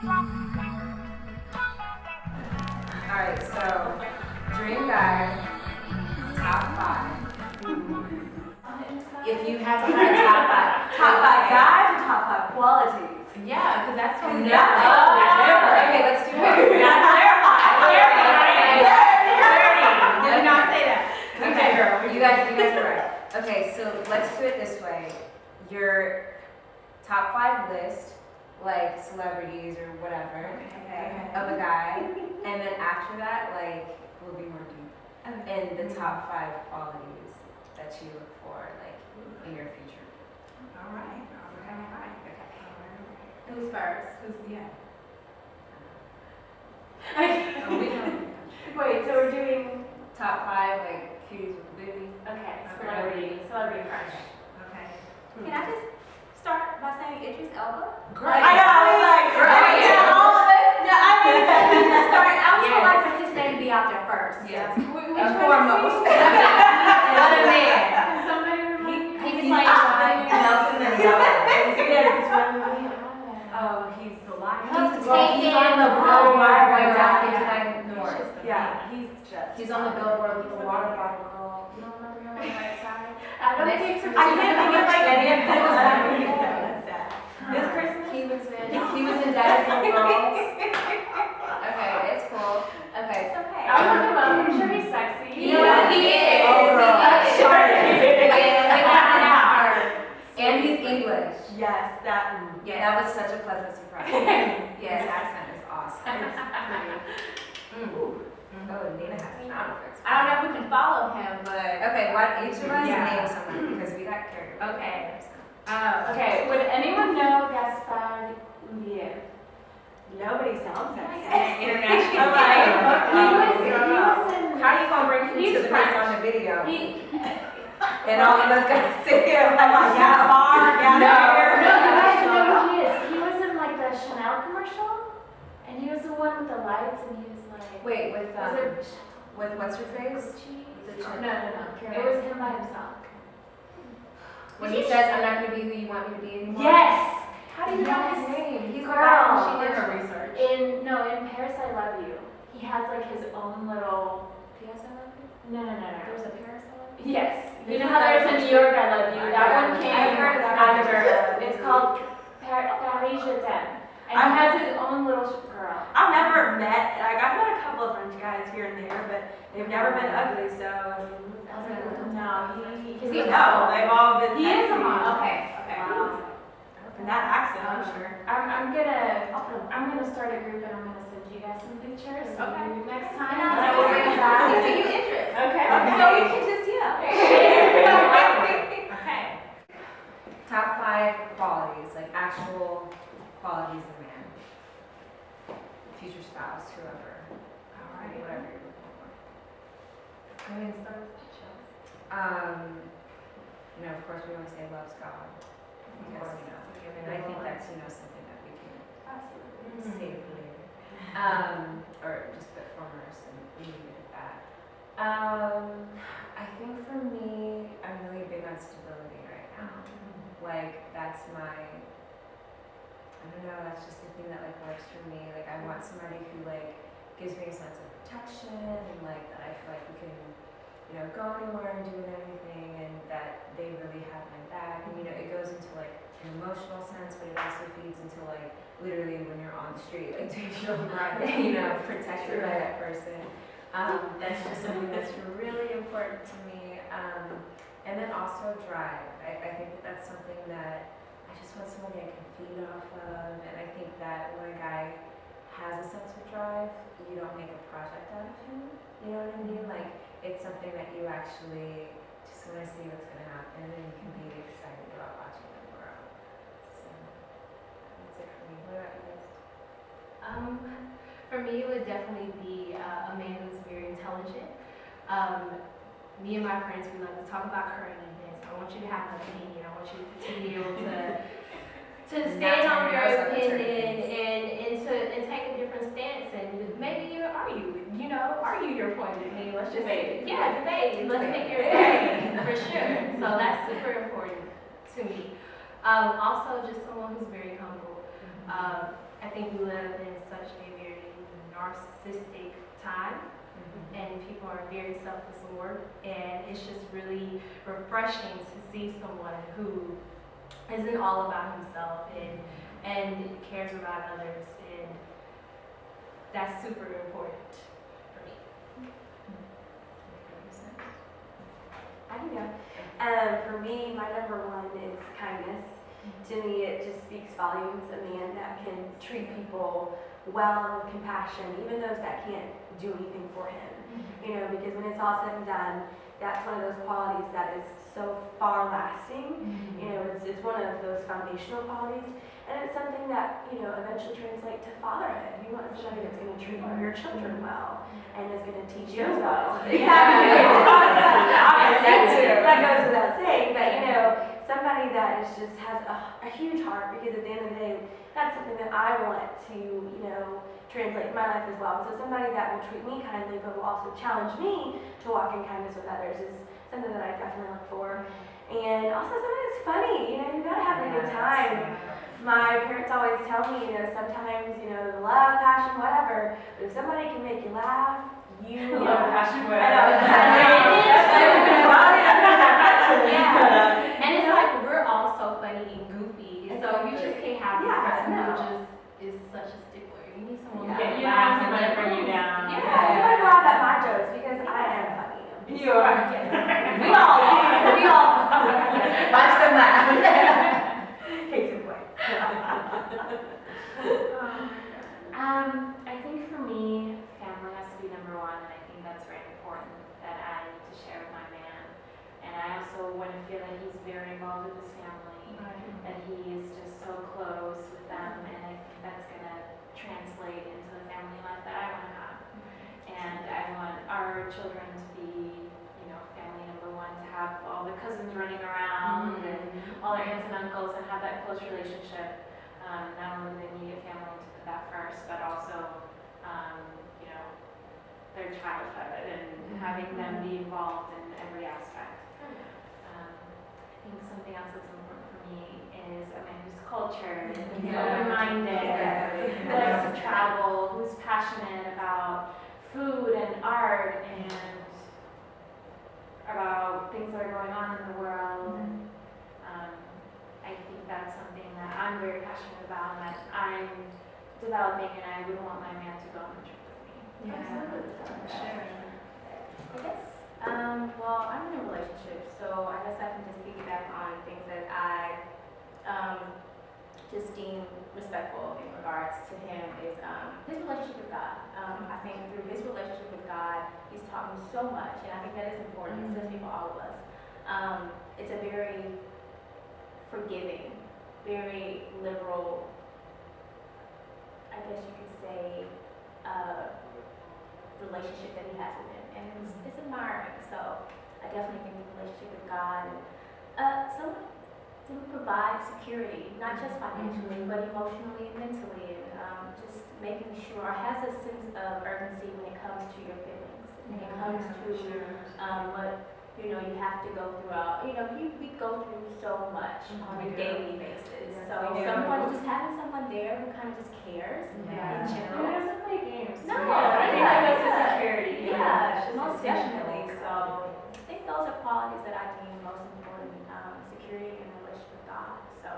Alright, so dream guy, top 5. If you had to have top 5 guys or top 5 qualities? Yeah, because that's what Okay, let's do it. Did not say that. Okay, girl. You guys are right. Okay, so let's do it this way. Your top 5 list, like celebrities or whatever, of a guy, and then after that, like, we'll be more deep. And the top 5 qualities that you look for, like, in your future. All right. Okay. Who's first? Who's yeah? Wait, so we're doing Top 5, like, cuties with a booty. okay, celebrity crush. Okay. Can I just start by saying Idris Elba? Great. I know, I was like, Great. yeah, all of it. No, I mean, just start. I was like for his name to be out there first. Yes. Which Foremost. What a man. Can somebody remind me? He was He's like Nelson Mandela. Oh, he's the lion. He's He's on the billboard right down 59 North. Yeah, he's just. He's on the billboard with the water bottle girl. You don't remember him on the right side? I don't Next think to- so. I can't think of like any of those movies. That's sad. This Christmas? He was in Daddy's Little Girls. Okay, it's cool. Okay. It's okay. I don't know. I'm sure he's sexy. You know what he is? Oh, girl. Yeah. And he's English. Yes, that. Yeah, that was such a pleasant surprise. His accent is awesome. It's pretty. Oh, Nina has sound effects. I don't know if we can follow him, but Okay, why don't each of us Yeah. name someone because we got carried away. Okay. Okay, would anyone know Gaspar Ullier? Nobody sounds sexy. international. He was in. How are you gonna bring him He's to the French. face on the video? He, And all of us gonna sit here like, Gaspar, No. No, No, you guys Gaspar. know who he is. He was in like the Chanel commercial, and he was the one with the lights, and he was like, Wait, with was it with what's her face? Gucci? The No, chin. no, no. It was him by himself. When he says, "I'm not gonna be who you want me to be anymore." Yes. How do you know his Yes. name? He's Girl. Girl. She did her research. In Paris I Love You. He has like his own little. P.S. I love you. No. There's a Paris I love you. Yes. You know Isn't how that there's a what New York I Love You? That Yeah. one came I've heard of that. after. It's called Paris Je t'aime. And he has his own little girl. I've never met, like, I've met a couple of French guys here and there, but they've never been ugly, so, I mean, No, they've all been He is a sexy. model. Okay. Wow. And that accent, I'm sure. I'm gonna start a group and I'm gonna send you guys some pictures. Okay. Next time. And I will bring it So back. you interest. Okay. So we can just Okay. Top 5 qualities, like actual qualities of a man. Future spouse, whoever. Alright. Whatever you're looking for. I mean, start with pictures. You know, of course, we always say loves God. Because, you know, and I think that's, you know, something that we can save later. Or just put formers and leave it at that. I think for me, I'm really big on stability right now. Like, that's my, I don't know, that's just the thing that, like, works for me. Like, I want somebody who, like, gives me a sense of protection and, like, that I feel like we can, you know, go anywhere and do anything and that they really have my back. And, you know, it goes into, like, an emotional sense, but it also feeds into, like, literally when you're on the street, like, do you feel you know, protected by that person. That's just something that's really important to me. And then also drive. I think that that's something that I just want somebody I can feed off of. And I think that when a guy has a sense of drive, you don't make a project out of him. You know what I mean? Like, it's something that you actually just want to see what's going to happen and you can be excited about watching them grow. So, that's it for me. What about you guys? For me, it would definitely be a man who's very intelligent. Me and my friends, we like to talk about current events. I want you to have an opinion. I want you to be able to stand on your opinion and take a different stance and maybe you argue your point of view. Let's just Debate. debate. Let's make your opinion for sure. So that's super important to me. Also, just someone who's very humble. I think we live in such a very narcissistic time, and people are very self-absorbed, and it's just really refreshing to see someone who isn't all about himself and cares about others, and that's super important for me. I can go. For me, my number one is kindness. To me, it just speaks volumes. A man that can treat people well and with compassion, even those that can't do anything for him. You know, because when it's all said and done, that's one of those qualities that is so far lasting. You know, it's one of those foundational qualities, and it's something that, you know, eventually translates to fatherhood. You want somebody that's going to treat your children well and is going to teach you well. Exactly. That goes without saying, but you know, somebody that just has a huge heart, because at the end of the day, that's something that I want to, you know, translate in my life as well. So somebody that will treat me kindly but will also challenge me to walk in kindness with others is something that I definitely look for. And also somebody that's funny, you know, you gotta have a good time. My parents always tell me, you know, sometimes, you know, love, passion, whatever, but if somebody can make you laugh, you Love, passion, I know. Yeah, and it's like we're all so funny and goofy, so you just can't have this person who just is such a stickler. You need someone who Yeah, you laughs need someone to bring you down. Yeah, somebody laugh at my jokes because I am funny. You are. We all are. We all are. Watch them laugh. Case in point. I think for me, family has to be number one, and I think that's very important that I need to share with my man. And I also want to feel that he's very involved with his family, that he is just so close with them, and I think that's going to translate into the family life that I want to have. And I want our children to be, you know, family number one, to have all the cousins running around and all their aunts and uncles and have that close relationship. Not only the immediate family to put that first, but also, you know, their childhood and having them be involved in every aspect. I think something else that's important for me is a man who's cultured and who's open-minded, who likes to travel, who's passionate about food and art and about things that are going on in the world. And I think that's something that I'm very passionate about and that I'm developing, and I would want my man to go on the trip with me. I guess, well, I'm in a relationship, so I guess I can just piggyback on things that I just deem respectful in regards to him is his relationship with God. I think through his relationship with God, he's taught me so much, and I think that is important, especially for all of us. It's a very forgiving, very liberal, I guess you could say, relationship that he has with him, and it's admiring. So I definitely think the relationship with God, someone to provide security, not just financially, but emotionally and mentally, and just making sure, or has a sense of urgency when it comes to your feelings, when it comes to what you know you have to go throughout. You know, we go through so much on a daily basis. So someone, just having someone there who kind of just cares in general. It doesn't play games. No, I think that goes to security. Yeah, most definitely. So I think those are qualities that I deem most important, security and relationship with God. So